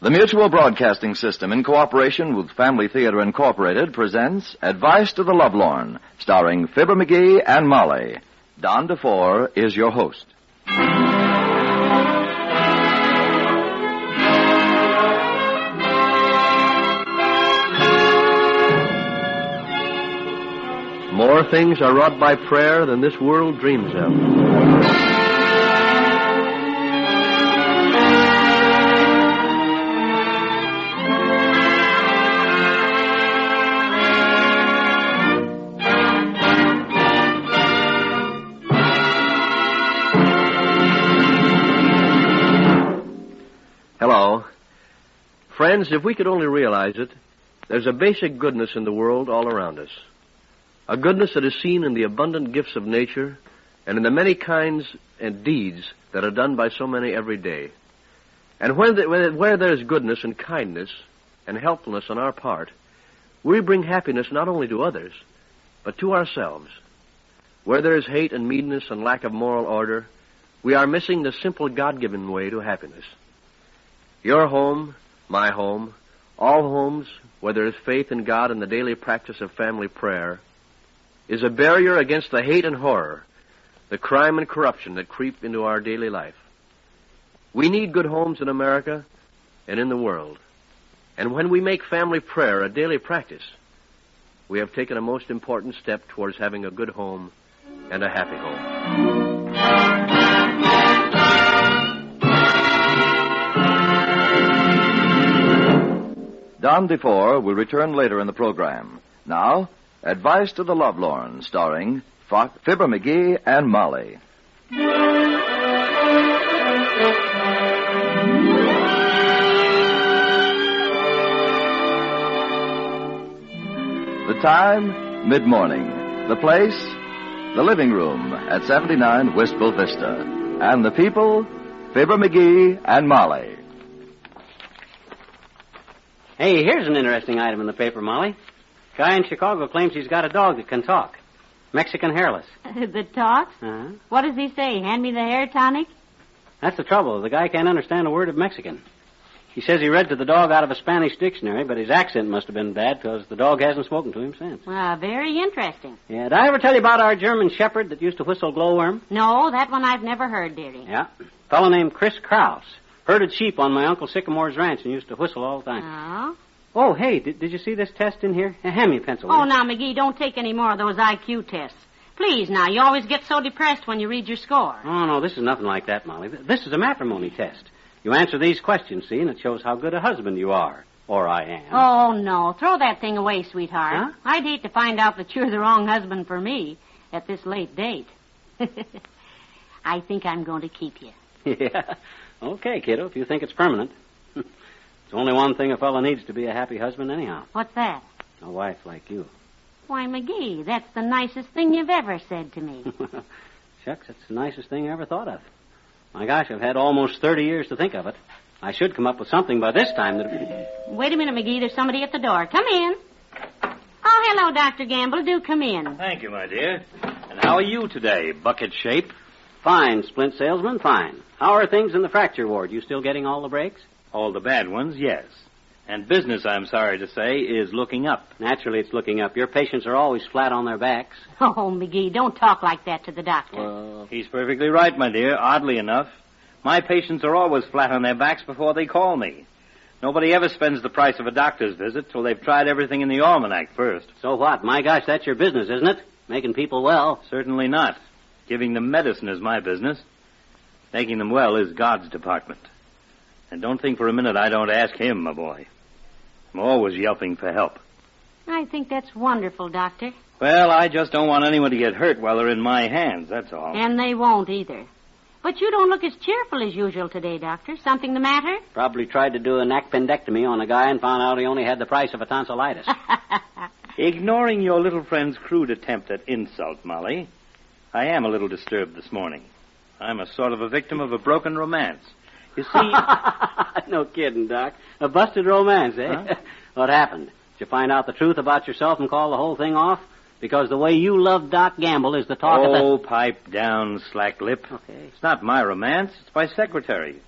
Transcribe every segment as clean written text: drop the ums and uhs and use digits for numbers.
The Mutual Broadcasting System, in cooperation with Family Theater Incorporated, presents Advice to the Lovelorn, starring Fibber McGee and Molly. Don DeFore is your host. More things are wrought by prayer than this world dreams of. Hello. Friends, if we could only realize it, there's a basic goodness in the world all around us. A goodness that is seen in the abundant gifts of nature and in the many kinds and deeds that are done by so many every day. And where there's goodness and kindness and helpfulness on our part, we bring happiness not only to others, but to ourselves. Where there is hate and meanness and lack of moral order, we are missing the simple God-given way to happiness. Your home, my home, all homes where there is faith in God and the daily practice of family prayer, is a barrier against the hate and horror, the crime and corruption that creep into our daily life. We need good homes in America and in the world. And when we make family prayer a daily practice, we have taken a most important step towards having a good home and a happy home. Don DeFore will return later in the program. Now, Advice to the Lovelorn, starring Fibber McGee and Molly. The time, mid-morning. The place, the living room at 79 Wistful Vista. And the people, Fibber McGee and Molly. Hey, here's an interesting item in the paper, Molly. Guy in Chicago claims he's got a dog that can talk. Mexican hairless. That talks? Uh-huh. What does he say? Hand me the hair tonic? That's the trouble. The guy can't understand a word of Mexican. He says he read to the dog out of a Spanish dictionary, but his accent must have been bad because the dog hasn't spoken to him since. Very interesting. Yeah, did I ever tell you about our German shepherd that used to whistle glowworm? No, that one I've never heard, dearie. Yeah. A fellow named Chris Krause. Herded sheep on my Uncle Sycamore's ranch and used to whistle all the time. Oh? Oh, hey, did you see this test in here? Hand me a pencil. Oh, now, McGee, don't take any more of those IQ tests. Please, now, you always get so depressed when you read your score. Oh, no, this is nothing like that, Molly. This is a matrimony test. You answer these questions, see, and it shows how good a husband you are. Or I am. Oh, no. Throw that thing away, sweetheart. Huh? I'd hate to find out that you're the wrong husband for me at this late date. I think I'm going to keep you. Yeah. Okay, kiddo, if you think it's permanent. It's only one thing a fellow needs to be a happy husband anyhow. What's that? A wife like you. Why, McGee, that's the nicest thing you've ever said to me. Shucks, that's the nicest thing I ever thought of. My gosh, I've had almost 30 years to think of it. I should come up with something by this time that... Wait a minute, McGee. There's somebody at the door. Come in. Oh, hello, Dr. Gamble. Do come in. Thank you, my dear. And how are you today, bucket shape? Fine, splint salesman, fine. How are things in the fracture ward? You still getting all the breaks? All the bad ones, yes. And business, I'm sorry to say, is looking up. Naturally, it's looking up. Your patients are always flat on their backs. Oh, McGee, don't talk like that to the doctor. Well, He's perfectly right, my dear. Oddly enough, my patients are always flat on their backs before they call me. Nobody ever spends the price of a doctor's visit till they've tried everything in the almanac first. so what? My gosh, that's your business, isn't it? Making people well. Certainly not. Giving them medicine is my business. Making them well is God's department. And don't think for a minute I don't ask him, my boy. I'm always yelping for help. I think that's wonderful, Doctor. Well, I just don't want anyone to get hurt while they're in my hands, that's all. And they won't either. But you don't look as cheerful as usual today, Doctor. Something the matter? Probably tried to do an appendectomy on a guy and found out he only had the price of a tonsillitis. Ignoring your little friend's crude attempt at insult, Molly, I am a little disturbed this morning. I'm a sort of a victim of a broken romance. You see... No kidding, Doc. A busted romance, eh? Huh? What happened? Did you find out the truth about yourself and call the whole thing off? Because the way you love Doc Gamble is the talk of the... Oh, pipe down, slack lip. Okay. It's not my romance. It's my secretary.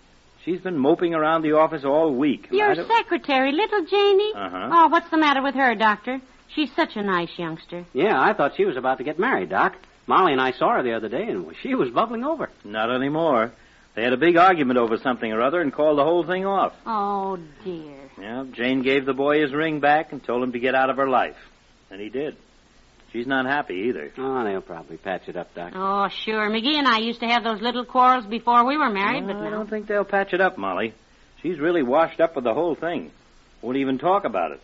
She's been moping around the office all week. Your secretary, little Janie? Uh-huh. Oh, what's the matter with her, Doctor? She's such a nice youngster. Yeah, I thought she was about to get married, Doc. Molly and I saw her the other day, and she was bubbling over. Not anymore. They had a big argument over something or other and called the whole thing off. Oh, dear. Yeah, Jane gave the boy his ring back and told him to get out of her life. And he did. She's not happy either. Oh, they'll probably patch it up, Doc. Oh, sure. McGee and I used to have those little quarrels before we were married, but I now... don't think they'll patch it up, Molly. She's really washed up with the whole thing. Won't even talk about it.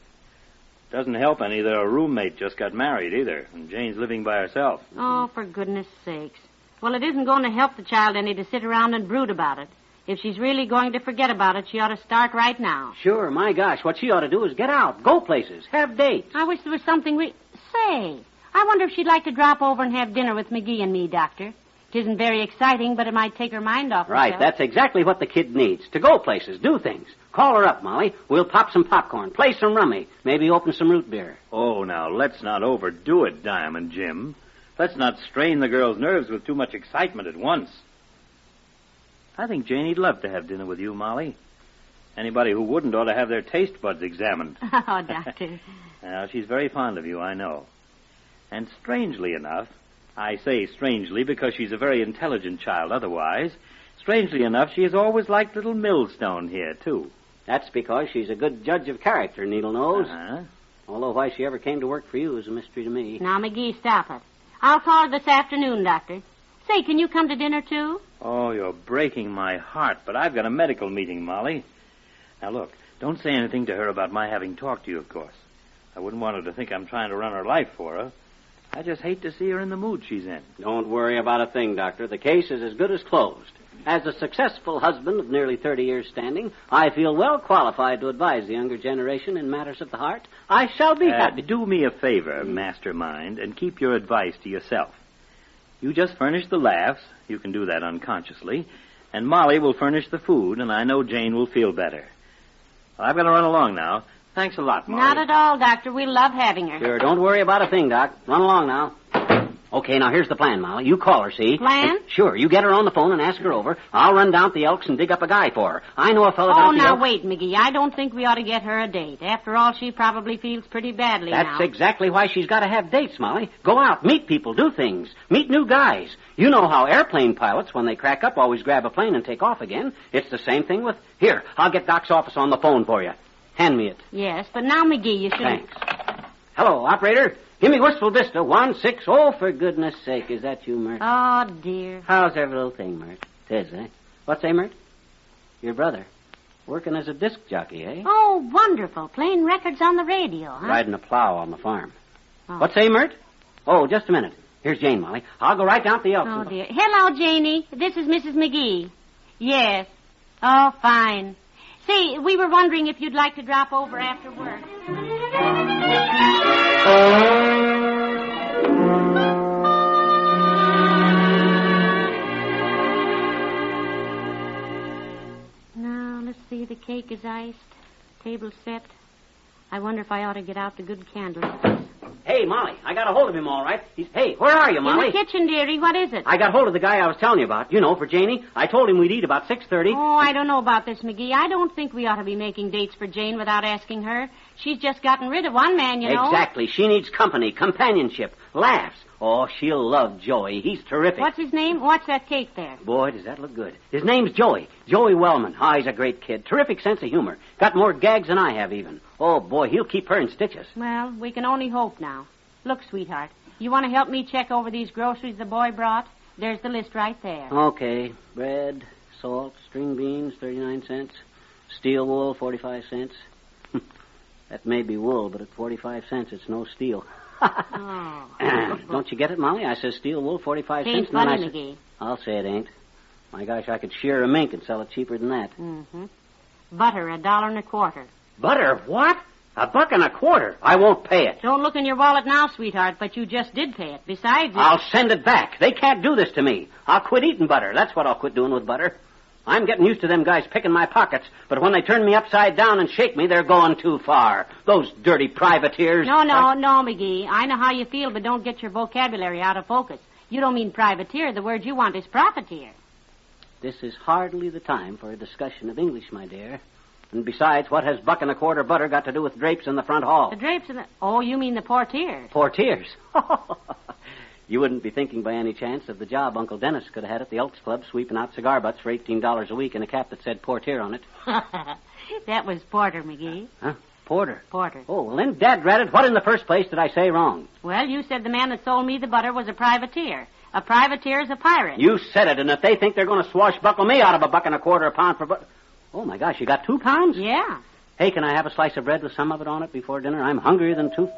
Doesn't help any that her roommate just got married either, and Jane's living by herself. Oh, for goodness sakes. Well, it isn't going to help the child any to sit around and brood about it. If she's really going to forget about it, she ought to start right now. Sure, my gosh. What she ought to do is get out, go places, have dates. I wish there was something Say, I wonder if she'd like to drop over and have dinner with McGee and me, Doctor. It isn't very exciting, but it might take her mind off Right, herself. that's exactly what the kid needs. To go places, do things. Call her up, Molly. We'll pop some popcorn, play some rummy, maybe open some root beer. Oh, now, let's not overdo it, Diamond Jim. Let's not strain the girl's nerves with too much excitement at once. I think Janie'd love to have dinner with you, Molly. Anybody who wouldn't ought to have their taste buds examined. Oh, Doctor. Now, she's very fond of you, I know. And strangely enough, I say strangely because she's a very intelligent child otherwise, strangely enough, she has always liked little Millstone here, too. That's because she's a good judge of character, Needle Nose. Uh-huh. Although why she ever came to work for you is a mystery to me. Now, McGee, stop it. I'll call her this afternoon, Doctor. Say, can you come to dinner, too? Oh, you're breaking my heart, but I've got a medical meeting, Molly. Now, look, don't say anything to her about my having talked to you, of course. I wouldn't want her to think I'm trying to run her life for her. I just hate to see her in the mood she's in. Don't worry about a thing, Doctor. The case is as good as closed. As a successful husband of nearly 30 years standing, I feel well qualified to advise the younger generation in matters of the heart. I shall be happy. Do me a favor, mastermind, and keep your advice to yourself. You just furnish the laughs. You can do that unconsciously. And Molly will furnish the food, and I know Jane will feel better. Well, I've got to run along now. Thanks a lot, Molly. Not at all, Doctor. We love having her. Sure, don't worry about a thing, Doc. Run along now. Okay, now here's the plan, Molly. You call her, see? Plan? And, sure, you get her on the phone and ask her over. I'll run down to the Elks and dig up a guy for her. I know a fellow down at the Elks. Wait, McGee. I don't think we ought to get her a date. After all, she probably feels pretty badly now. That's exactly why she's got to have dates, Molly. Go out, meet people, do things, meet new guys. You know how airplane pilots, when they crack up, always grab a plane and take off again. It's the same thing with... Here, I'll get Doc's office on the phone for you. Hand me it. Yes, but now, McGee, you should... Thanks. Hello, operator. Give me Wistful Vista 16. Oh, for goodness sake, is that you, Mert? Oh, dear. How's every little thing, Mert? Tis, eh? What's say, Mert? Your brother. Working as a disc jockey, eh? Oh, wonderful. Playing records on the radio, huh? Riding a plow on the farm. Oh. What's say, Mert? Oh, just a minute. Here's Jane, Molly. I'll go right down to the Elks. Oh, dear. Hello, Janie. This is Mrs. McGee. Yes. Oh, fine. Say, we were wondering if you'd like to drop over after work. Now, let's see. The cake is iced. Table set. I wonder if I ought to get out the good candles. Hey, Molly, I got a hold of him all right. Hey, where are you, Molly? In the kitchen, dearie. What is it? I got hold of the guy I was telling you about. You know, for Janie. I told him we'd eat about 6:30. Oh, I don't know about this, McGee. I don't think we ought to be making dates for Jane without asking her. She's just gotten rid of one man, you know. Exactly. She needs company, companionship, laughs. Oh, she'll love Joey. He's terrific. What's his name? What's that cake there? Boy, does that look good. His name's Joey. Joey Wellman. Oh, he's a great kid. Terrific sense of humor. Got more gags than I have, even. Oh, boy, he'll keep her in stitches. Well, we can only hope now. Look, sweetheart, you want to help me check over these groceries the boy brought? There's the list right there. Okay. Bread, salt, string beans, 39 cents. Steel wool, 45 cents. That may be wool, but at 45 cents, it's no steel. Oh. Don't you get it, Molly? I says steel wool, 45 cents. Ain't And then funny, I says, McGee. I'll say it ain't. My gosh, I could shear a mink and sell it cheaper than that. Mm-hmm. Butter, $1.25. Butter? What? $1.25. I won't pay it. Don't look in your wallet now, sweetheart, but you just did pay it. Besides... I'll send it back. They can't do this to me. I'll quit eating butter. That's what I'll quit doing with butter. I'm getting used to them guys picking my pockets, but when they turn me upside down and shake me, they're going too far. Those dirty privateers. No, McGee. I know how you feel, but don't get your vocabulary out of focus. You don't mean privateer. The word you want is profiteer. this is hardly the time for a discussion of English, my dear. And besides, what has buck and a quarter butter got to do with drapes in the front hall? The drapes in the... Oh, you mean the portiers. Portiers? You wouldn't be thinking by any chance of the job Uncle Dennis could have had at the Elks Club sweeping out cigar butts for $18 a week and a cap that said portier on it. That was Porter, McGee. Huh? Porter? Porter. Oh, well, then, dadrat, what in the first place did I say wrong? Well, you said the man that sold me the butter was a privateer. A privateer is a pirate. You said it, and if they think they're going to swashbuckle me out of a buck and a quarter a pound for butter... Oh, my gosh, you got 2 pounds? Yeah. Hey, can I have a slice of bread with some of it on it before dinner? I'm hungrier than 2...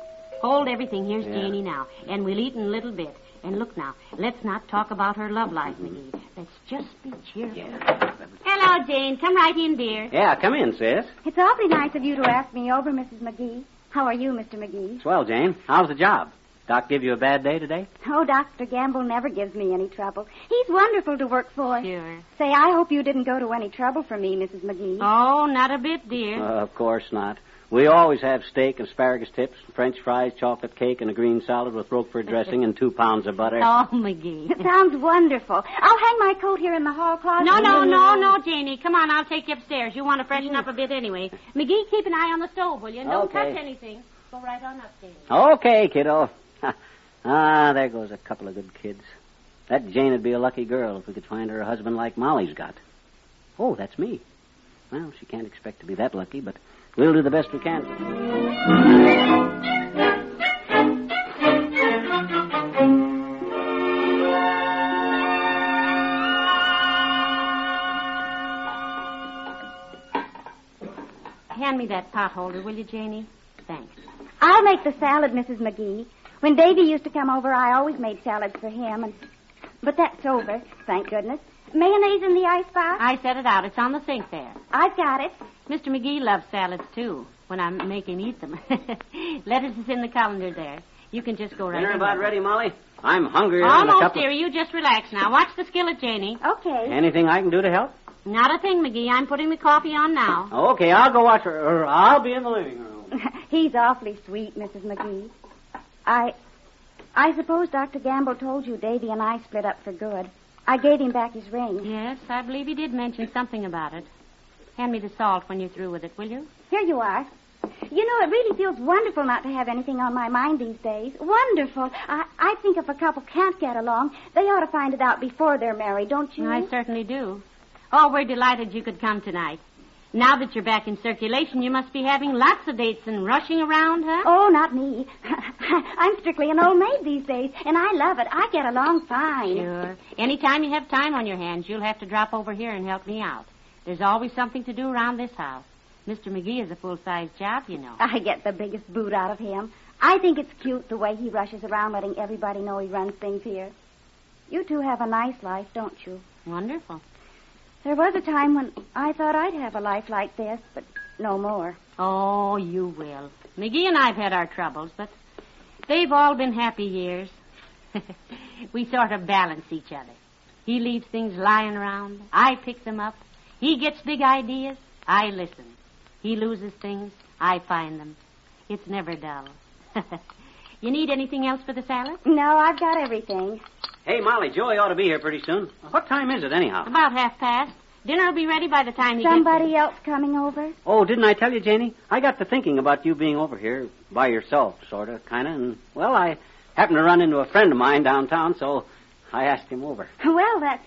Hold everything. Here's Janie now. And we'll eat in a little bit. And look now, let's not talk about her love life, McGee. Let's just be cheerful. Yeah. Hello, Jane. Come right in, dear. Yeah, come in, sis. It's awfully nice of you to ask me over, Mrs. McGee. How are you, Mr. McGee? Swell, Jane. How's the job? Doc give you a bad day today? Oh, Dr. Gamble never gives me any trouble. He's wonderful to work for. Sure. Say, I hope you didn't go to any trouble for me, Mrs. McGee. Oh, not a bit, dear. Of course not. We always have steak, asparagus tips, French fries, chocolate cake, and a green salad with Roquefort dressing and 2 pounds of butter. Oh, McGee. It sounds wonderful. I'll hang my coat here in the hall closet. No, Janie. Come on, I'll take you upstairs. You want to freshen up a bit anyway. McGee, keep an eye on the stove, will you? And don't touch anything. Go right on up, Janie. Okay, kiddo. There goes a couple of good kids. That Jane would be a lucky girl if we could find her a husband like Molly's got. Oh, that's me. Well, she can't expect to be that lucky, but we'll do the best we can. Hand me that pot holder, will you, Janie? Thanks. I'll make the salad, Mrs. McGee. When Davy used to come over, I always made salads for him. But that's over, thank goodness. Mayonnaise in the icebox? I set it out. It's on the sink there. I've got it. Mr. McGee loves salads, too, when I make him eat them. Lettuce is in the colander there. You can just go right in. Dinner about ready, Molly? I'm hungrier than a Almost, couple... dearie. You just relax now. Watch the skillet, Janie. Okay. Anything I can do to help? Not a thing, McGee. I'm putting the coffee on now. Okay, I'll go watch her. Or I'll be in the living room. He's awfully sweet, Mrs. McGee. I suppose Dr. Gamble told you Davy and I split up for good. I gave him back his ring. Yes, I believe he did mention something about it. Hand me the salt when you're through with it, will you? Here you are. You know, it really feels wonderful not to have anything on my mind these days. Wonderful. I think if a couple can't get along, they ought to find it out before they're married, don't you? I certainly do. Oh, we're delighted you could come tonight. Now that you're back in circulation, you must be having lots of dates and rushing around, huh? Oh, not me. I'm strictly an old maid these days, and I love it. I get along fine. Sure. Anytime you have time on your hands, you'll have to drop over here and help me out. There's always something to do around this house. Mr. McGee is a full-size job, you know. I get the biggest boot out of him. I think it's cute the way he rushes around letting everybody know he runs things here. You two have a nice life, don't you? Wonderful. There was a time when I thought I'd have a life like this, but no more. Oh, you will. McGee and I've had our troubles, but they've all been happy years. We sort of balance each other. He leaves things lying around. I pick them up. He gets big ideas. I listen. He loses things. I find them. It's never dull. You need anything else for the salad? No, I've got everything. Hey, Molly, Joey ought to be here pretty soon. What time is it, anyhow? About 1:30. Dinner will be ready by the time he Somebody gets here. else coming over? Oh, didn't I tell you, Janie? I got to thinking about you being over here by yourself, sort of, kind of. And, well, I happened to run into a friend of mine downtown, so I asked him over. Well, that's...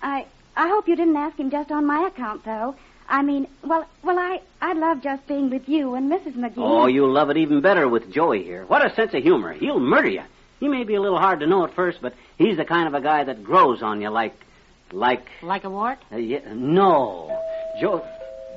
I hope you didn't ask him just on my account, though. I mean, I love just being with you and Mrs. McGee. Oh, you'll love it even better with Joey here. What a sense of humor. He'll murder you. He may be a little hard to know at first, but he's the kind of a guy that grows on you like... Like a wart? Yeah, no. Joe,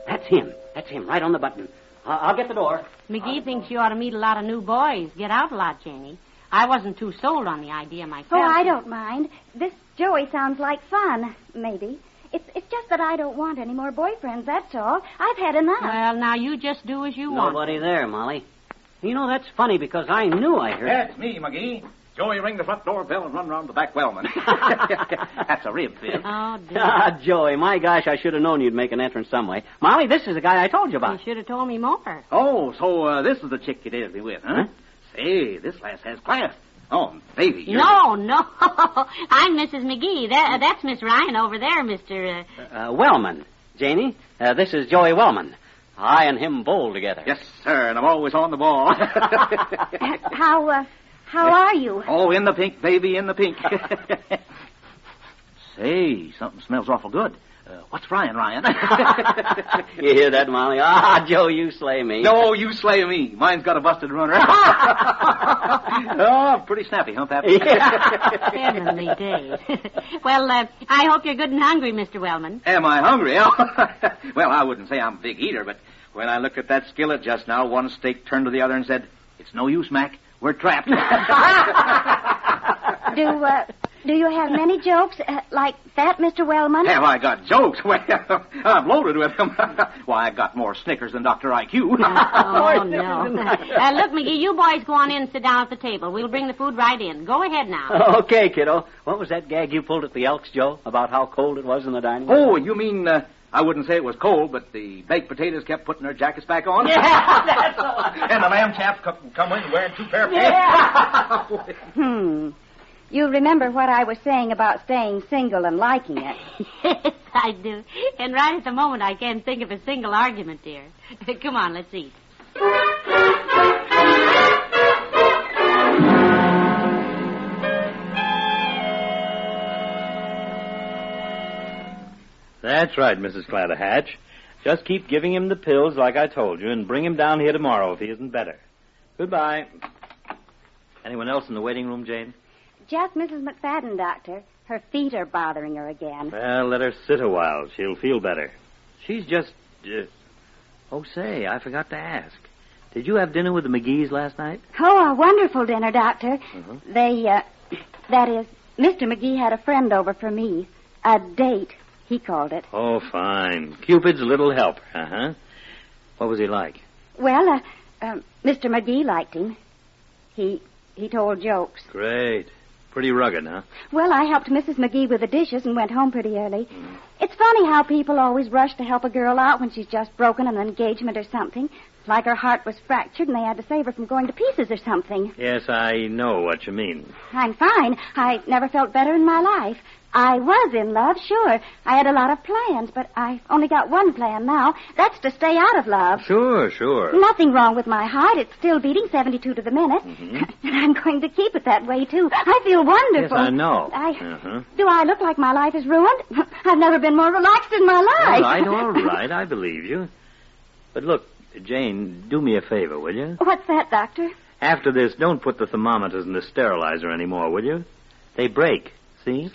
that's him. That's him, right on the button. I'll get the door. McGee thinks you ought to meet a lot of new boys. Get out a lot, Janie. I wasn't too sold on the idea myself. Oh, I don't mind. This Joey sounds like fun, maybe. It's just that I don't want any more boyfriends, that's all. I've had enough. Well, now you just do as you want. Nobody there, Molly. You know, that's funny because I knew I heard... That's me, McGee. Joey, ring the front door bell and run round the back wellman. That's a rib, Phil. Oh, dear. Joey, my gosh, I should have known you'd make an entrance some way. Molly, this is the guy I told you about. You should have told me more. Oh, so this is the chick you dated me with, huh? Say, this lass has class. Oh, baby. No. I'm Mrs. McGee. That's Miss Ryan over there, Mr. Wellman. Janie, this is Joey Wellman. I and him bowl together. Yes, sir, and I'm always on the ball. How are you? Oh, in the pink, baby, in the pink. Say, something smells awful good. What's Ryan? You hear that, Molly? Ah, Joe, you slay me. No, you slay me. Mine's got a busted runner. Oh, pretty snappy, huh, Pappy? Heavenly days. Well, I hope you're good and hungry, Mr. Wellman. Am I hungry? Well, I wouldn't say I'm a big eater, but when I looked at that skillet just now, one steak turned to the other and said, "It's no use, Mac. We're trapped." Do you have many jokes like that, Mr. Wellman? Have I got jokes? Well, I'm loaded with them. Why, I got more Snickers than Dr. IQ. Oh, no. Look, McGee, you boys go on in and sit down at the table. We'll bring the food right in. Go ahead now. Okay, kiddo. What was that gag you pulled at the Elks, Joe, about how cold it was in the dining room? Oh, you mean... I wouldn't say it was cold, but the baked potatoes kept putting their jackets back on. Yeah, that's the one. And the lamb chaps come in wearing 2 pair of pants. Yeah. You remember what I was saying about staying single and liking it? Yes, I do. And right at the moment, I can't think of a single argument, dear. Come on, let's eat. That's right, Mrs. Clatterhatch. Just keep giving him the pills like I told you and bring him down here tomorrow if he isn't better. Goodbye. Anyone else in the waiting room, Jane? Just Mrs. McFadden, Doctor. Her feet are bothering her again. Well, let her sit a while. She'll feel better. She's just... Oh, say, I forgot to ask. Did you have dinner with the McGees last night? Oh, a wonderful dinner, Doctor. That is, Mr. McGee had a friend over for me. A date, he called it. Oh, fine. Cupid's little helper, uh-huh. What was he like? Well, Mr. McGee liked him. He told jokes. Great. Pretty rugged, huh? Well, I helped Mrs. McGee with the dishes and went home pretty early. It's funny how people always rush to help a girl out when she's just broken an engagement or something. Like her heart was fractured and they had to save her from going to pieces or something. Yes, I know what you mean. I'm fine. I never felt better in my life. I was in love, sure. I had a lot of plans, but I only got one plan now. That's to stay out of love. Sure. Nothing wrong with my heart. It's still beating 72 to the minute. And I'm going to keep it that way, too. I feel wonderful. Yes, I know. Do I look like my life is ruined? I've never been more relaxed in my life. All right. I believe you. But look, Jane, do me a favor, will you? What's that, Doctor? After this, don't put the thermometers in the sterilizer anymore, will you? They break, see?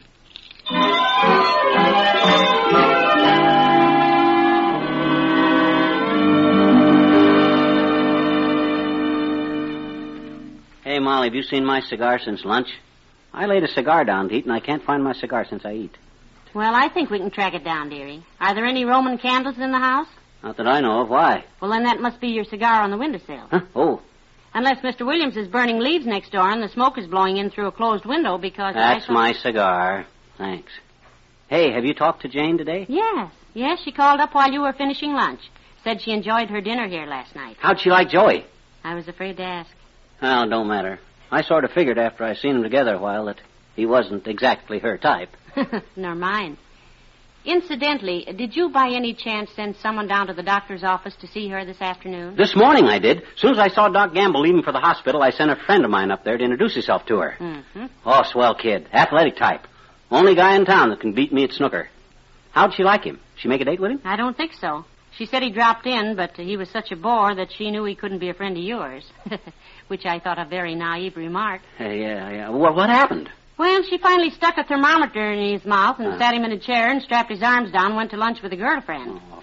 Hey, Molly, have you seen my cigar since lunch? I laid a cigar down to eat, and I can't find my cigar since I eat. Well, I think we can track it down, dearie. Are there any Roman candles in the house? Not that I know of. Why? Well, then that must be your cigar on the windowsill. Huh? Oh. Unless Mr. Williams is burning leaves next door and the smoke is blowing in through a closed window because... That's my cigar. Thanks. Hey, have you talked to Jane today? Yes, she called up while you were finishing lunch. Said she enjoyed her dinner here last night. How'd she like Joey? I was afraid to ask. Oh, don't matter. I sort of figured after I seen them together a while that he wasn't exactly her type. Nor mine. Incidentally, did you by any chance send someone down to the doctor's office to see her this afternoon? This morning I did. As soon as I saw Doc Gamble leaving for the hospital, I sent a friend of mine up there to introduce himself to her. Mm-hmm. Oh, swell kid. Athletic type. Only guy in town that can beat me at snooker. How'd she like him? She make a date with him? I don't think so. She said he dropped in, but he was such a bore that she knew he couldn't be a friend of yours. Which I thought a very naive remark. Yeah. Well, what happened? Well, she finally stuck a thermometer in his mouth and sat him in a chair and strapped his arms down and went to lunch with a girlfriend. Oh,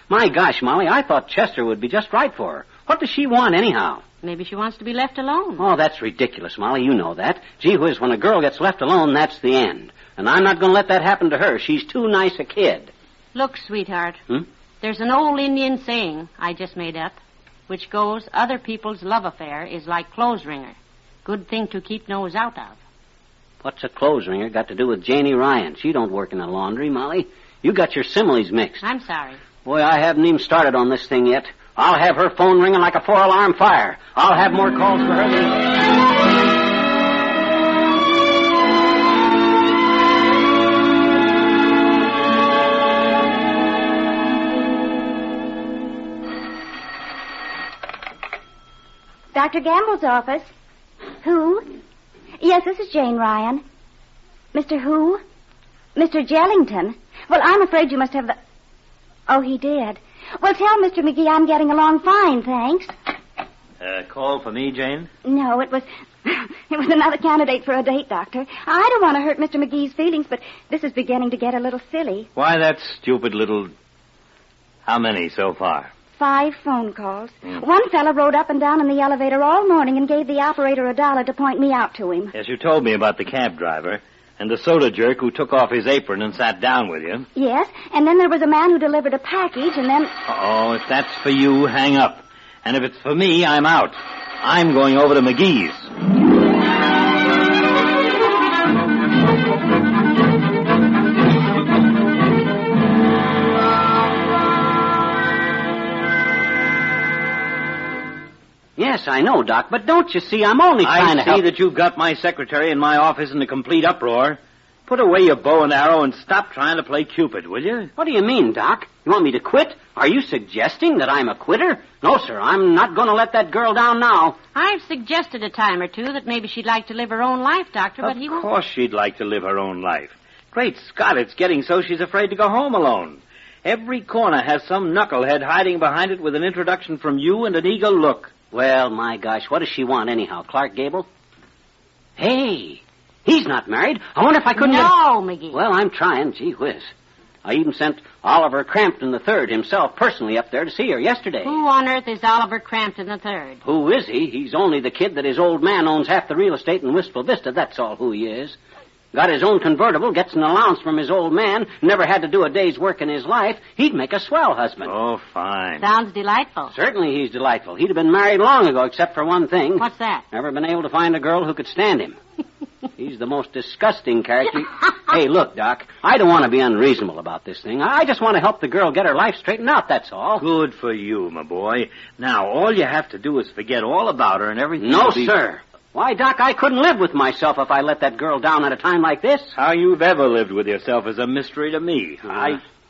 My gosh, Molly, I thought Chester would be just right for her. What does she want anyhow? Maybe she wants to be left alone. Oh, that's ridiculous, Molly. You know that. Gee whiz, when a girl gets left alone, that's the end. And I'm not going to let that happen to her. She's too nice a kid. Look, sweetheart, there's an old Indian saying I just made up, which goes, other people's love affair is like clothes wringer. Good thing to keep nose out of. What's a clothes wringer got to do with Janie Ryan? She don't work in a laundry, Molly. You got your similes mixed. I'm sorry. Boy, I haven't even started on this thing yet. I'll have her phone ringing like a 4-alarm fire. I'll have more calls for her than... Dr. Gamble's office. Who? Yes, this is Jane Ryan. Mr. who? Mr. Jellington. Well, I'm afraid you must have the... Oh, he did. Well, tell Mr. McGee I'm getting along fine, thanks. Call for me, Jane? No, it was another candidate for a date, Doctor. I don't want to hurt Mr. McGee's feelings, but this is beginning to get a little silly. Why, that stupid little... How many so far? 5 phone calls. One fella rode up and down in the elevator all morning and gave the operator $1 to point me out to him. Yes, you told me about the cab driver and the soda jerk who took off his apron and sat down with you. Yes, and then there was a man who delivered a package, and then... Oh, if that's for you, hang up. And if it's for me, I'm out. I'm going over to McGees. Yes, I know, Doc, but don't you see, I'm only trying to help. I see that you've got my secretary in my office in a complete uproar. Put away your bow and arrow and stop trying to play Cupid, will you? What do you mean, Doc? You want me to quit? Are you suggesting that I'm a quitter? No, sir, I'm not going to let that girl down now. I've suggested a time or two that maybe she'd like to live her own life, Doctor, but he won't. Of course she'd like to live her own life. Great Scott, it's getting so she's afraid to go home alone. Every corner has some knucklehead hiding behind it with an introduction from you and an eager look. Well, my gosh, what does she want anyhow? Clark Gable? Hey, he's not married. I wonder if I couldn't... No, McGee. Well, I'm trying. Gee whiz. I even sent Oliver Crampton III himself personally up there to see her yesterday. Who on earth is Oliver Crampton III? Who is he? He's only the kid that his old man owns half the real estate in Wistful Vista. That's all who he is. Got his own convertible, gets an allowance from his old man, never had to do a day's work in his life. He'd make a swell husband. Oh, fine. Sounds delightful. Certainly he's delightful. He'd have been married long ago, except for one thing. What's that? Never been able to find a girl who could stand him. He's the most disgusting character. Hey, look, Doc, I don't want to be unreasonable about this thing. I just want to help the girl get her life straightened out, that's all. Good for you, my boy. Now, all you have to do is forget all about her and everything. No, sir. Why, Doc, I couldn't live with myself if I let that girl down at a time like this. How you've ever lived with yourself is a mystery to me.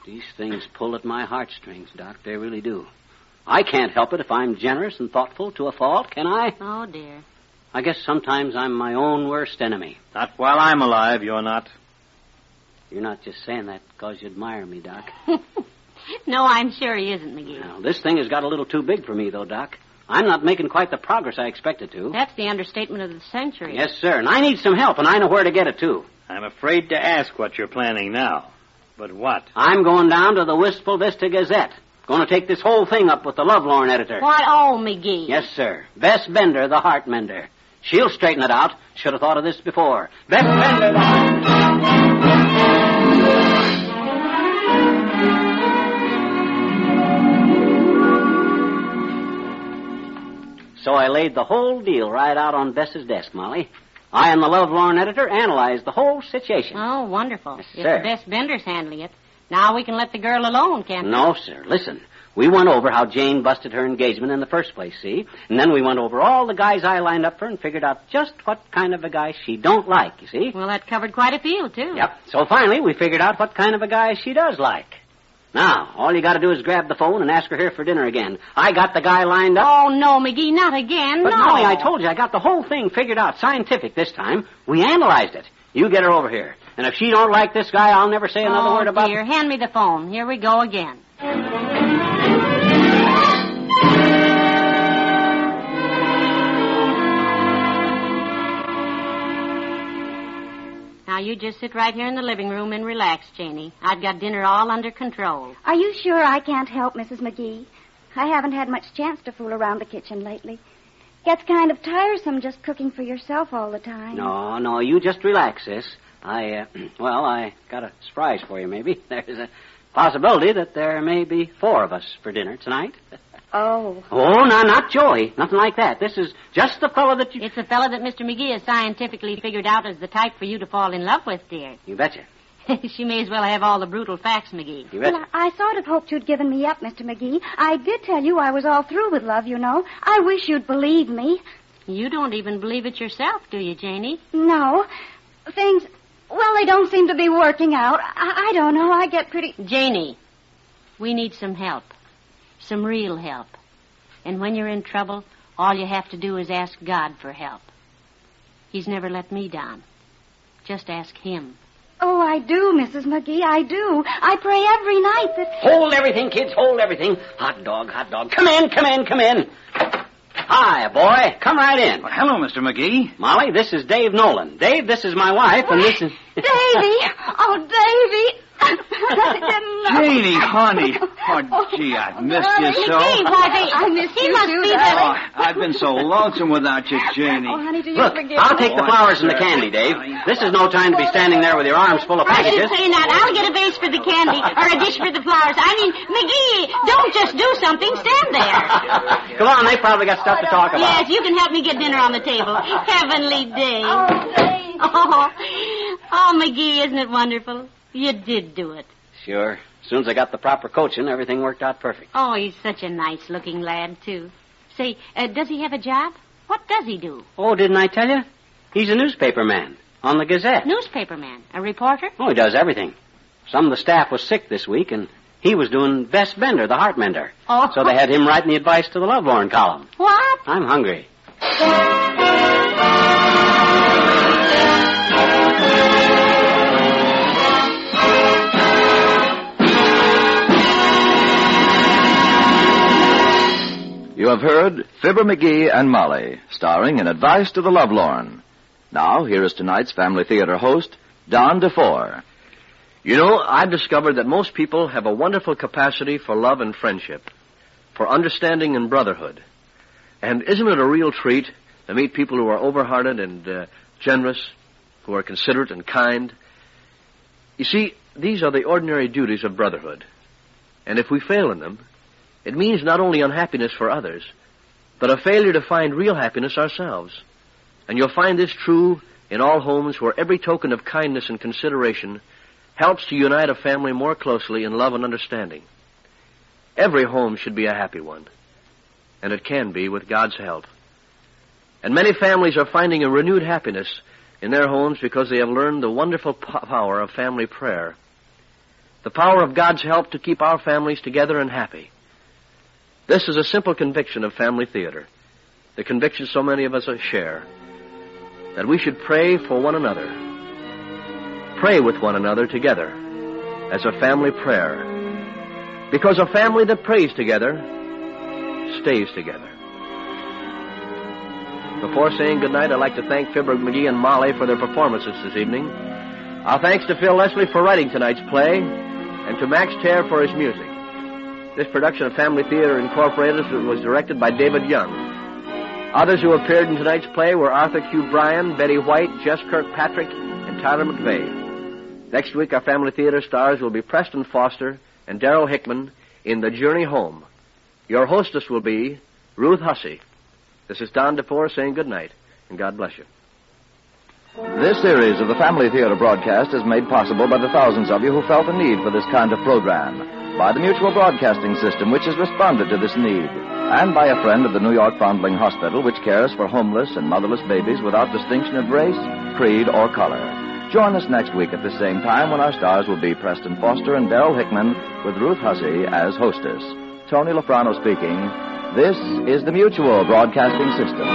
These things pull at my heartstrings, Doc. They really do. I can't help it if I'm generous and thoughtful to a fault, can I? Oh, dear. I guess sometimes I'm my own worst enemy. Not while I'm alive, you're not. You're not just saying that because you admire me, Doc. No, I'm sure he isn't, McGee. Now, this thing has got a little too big for me, though, Doc. I'm not making quite the progress I expected to. That's the understatement of the century. Yes, sir, and I need some help, and I know where to get it, too. I'm afraid to ask what you're planning now. But what? I'm going down to the Wistful Vista Gazette. Going to take this whole thing up with the Lovelorn editor. What? Oh, McGee. Yes, sir. Bess Bender, the heart mender. She'll straighten it out. Should have thought of this before. Bess Bender, the heart... So I laid the whole deal right out on Bess's desk, Molly. I and the Lovelorn editor analyzed the whole situation. Oh, wonderful. Yes, if sir. Bess Bender's handling it, now we can let the girl alone, can't we? No, sir. Listen. We went over how Jane busted her engagement in the first place, see? And then we went over all the guys I lined up for and figured out just what kind of a guy she don't like, you see? Well, that covered quite a field, too. Yep. So finally, we figured out what kind of a guy she does like. Now, all you got to do is grab the phone and ask her here for dinner again. I got the guy lined up. Oh, no, McGee, not again. But no. Molly, I told you, I got the whole thing figured out, scientific this time. We analyzed it. You get her over here. And if she don't like this guy, I'll never say another word about it. Oh, dear, hand me the phone. Here we go again. Now, you just sit right here in the living room and relax, Janie. I've got dinner all under control. Are you sure I can't help, Mrs. McGee? I haven't had much chance to fool around the kitchen lately. Gets kind of tiresome just cooking for yourself all the time. No, you just relax, sis. I got a surprise for you, maybe. There's a possibility that there may be 4 of us for dinner tonight. Oh. Oh, no, not Joey. Nothing like that. This is just the fellow that you... It's the fellow that Mr. McGee has scientifically figured out as the type for you to fall in love with, dear. You betcha. She may as well have all the brutal facts, McGee. You betcha. Well, I sort of hoped you'd given me up, Mr. McGee. I did tell you I was all through with love, you know. I wish you'd believe me. You don't even believe it yourself, do you, Janie? No. Things... Well, they don't seem to be working out. I don't know. I get pretty... Janie, we need some help. Some real help. And when you're in trouble, All you have to do is ask God for help. He's never let me down. Just ask him. Oh, I do, Mrs. McGee, I do. I pray every night that... Hold everything, kids, hold everything. Hot dog, hot dog. Come in, come in, come in. Hi, boy. Come right in. Well, hello, Mr. McGee. Molly, this is Dave Nolan. Dave, this is my wife, and this is... Davy! Oh, Davy! Janie, honey. Oh, gee, I've missed you so. I missed you, too. Oh, I've been so lonesome without you, Janie. Oh, honey, do you Look, forgive I'll me? take the flowers and the candy, Dave. This is no time to be standing there with your arms full of I packages. didn't say that. I'll get a vase for the candy or a dish for the flowers. I mean, McGee, don't just do something. Stand there. Come on, they probably got stuff to talk about. Yes, you can help me get dinner on the table. Heavenly Dave. Oh, Dave. Oh, McGee, isn't it wonderful? You did do it. Sure. As soon as I got the proper coaching, everything worked out perfect. Oh, he's such a nice-looking lad, too. Say, does he have a job? What does he do? Oh, didn't I tell you? He's a newspaper man on the Gazette. Newspaper man? A reporter? Oh, he does everything. Some of the staff was sick this week, and he was doing Bess Bender, the heart mender. Oh. So they had him writing the advice to the Lovelorn column. What? I'm hungry. You have heard Fibber McGee and Molly, starring in Advice to the Lovelorn. Now, here is tonight's Family Theater host, Don DeFore. You know, I've discovered that most people have a wonderful capacity for love and friendship, for understanding and brotherhood. And isn't it a real treat to meet people who are overhearted and generous, who are considerate and kind? You see, these are the ordinary duties of brotherhood. And if we fail in them, it means not only unhappiness for others, but a failure to find real happiness ourselves. And you'll find this true in all homes where every token of kindness and consideration helps to unite a family more closely in love and understanding. Every home should be a happy one, and it can be with God's help. And many families are finding a renewed happiness in their homes because they have learned the wonderful power of family prayer, the power of God's help to keep our families together and happy. This is a simple conviction of family theater, the conviction so many of us share, that we should pray for one another, pray with one another together as a family prayer, because a family that prays together stays together. Before saying goodnight, I'd like to thank Fibber McGee and Molly for their performances this evening. Our thanks to Phil Leslie for writing tonight's play, and to Max Terr for his music. This production of Family Theater Incorporated was directed by David Young. Others who appeared in tonight's play were Arthur Q. Bryan, Betty White, Jess Kirkpatrick, and Tyler McVeigh. Next week, our Family Theater stars will be Preston Foster and Darrell Hickman in The Journey Home. Your hostess will be Ruth Hussey. This is Don DeFore saying good night, and God bless you. This series of the Family Theater broadcast is made possible by the thousands of you who felt the need for this kind of program, by the Mutual Broadcasting System, which has responded to this need, and by a friend of the New York Foundling Hospital, which cares for homeless and motherless babies without distinction of race, creed, or color. Join us next week at the same time when our stars will be Preston Foster and Darrell Hickman with Ruth Hussey as hostess. Tony Lafrano speaking. This is the Mutual Broadcasting System.